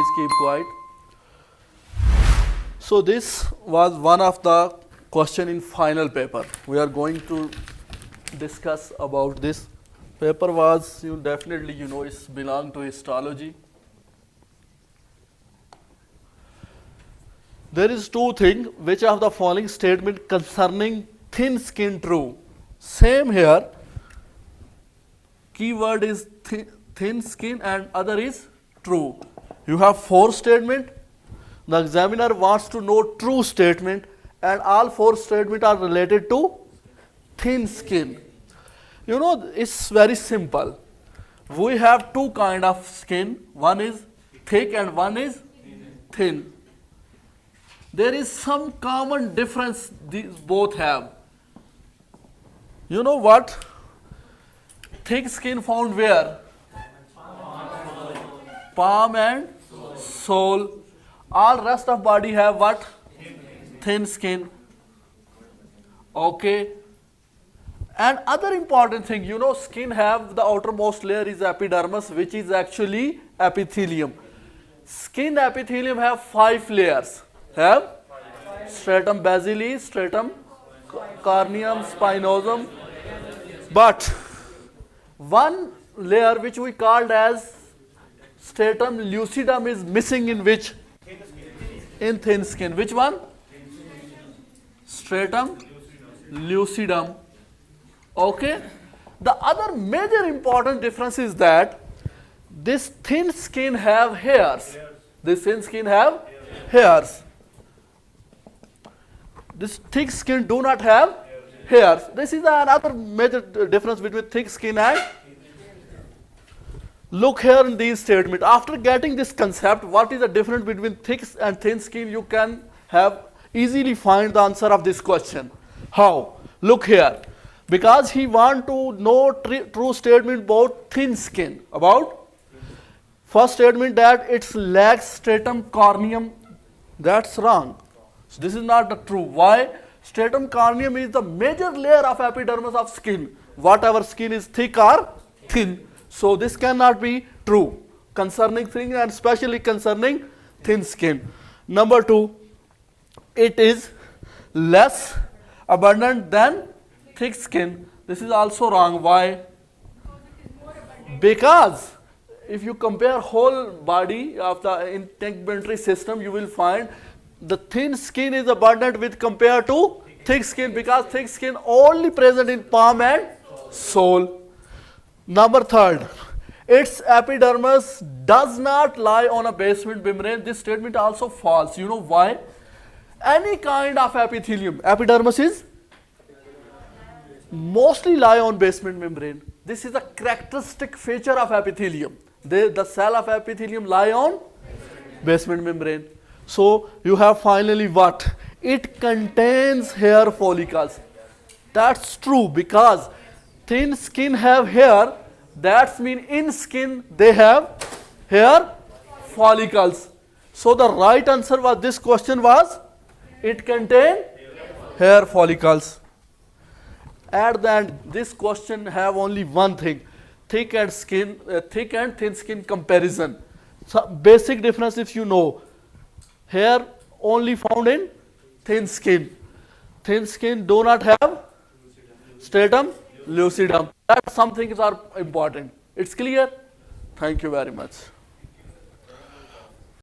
please keep quiet. So this was one of the question in final paper. We are going to discuss about this. Paper was, you definitely you know, it's belong to histology. There is two things, which of the following statement concerning thin skin true? Same here. Keyword is thin skin and other is true. You have four statement. The examiner wants to know true statement and all four statements are related to thin skin. You know, it's very simple. We have two kind of skin. One is thick and one is thin. There is some common difference these both have. You know what? Thick skin found where? Palm and sole. All rest of body have what? Thin skin. Okay. And other important thing, you know, skin have the outermost layer is epidermis, which is actually epithelium. Skin epithelium have 5 layers. Have stratum basilis, stratum corneum, spinosum. But one layer which we called as stratum lucidum is missing in which? In thin skin. Which one? Stratum lucidum. Okay. The other major important difference is that this thin skin have hairs. This thin skin have hairs. This thick skin do not have hairs. This is another major difference between thick skin and. Look here in these statements. After getting this concept, what is the difference between thick and thin skin, you can have easily find the answer of this question. How? Look here. Because he want to know true statement about thin skin. About? First statement that it lacks stratum corneum. That's wrong. So this is not the true. Why? Stratum corneum is the major layer of epidermis of skin. Whatever skin is thick or thin. So this cannot be true concerning thin and especially concerning thin skin. Number 2, it is less abundant than thick skin. This is also wrong. Why? Because if you compare whole body of the integumentary system, you will find the thin skin is abundant with compared to thick skin, because thick skin only present in palm and sole. Number 3, its epidermis does not lie on a basement membrane. This statement also false. You know why? Any kind of epithelium, epidermis is mostly lie on basement membrane. This is a characteristic feature of epithelium. The cell of epithelium lie on basement membrane. So you have finally what? It contains hair follicles. That's true, because thin skin have hair. That means in skin they have hair follicles. So the right answer was this question was it contain hair follicles. At the end, this question have only one thing: thick and thin skin comparison. So basic difference, if you know, hair only found in thin skin. Thin skin do not have stratum lucidum. That some things are important. It's clear? Thank you very much.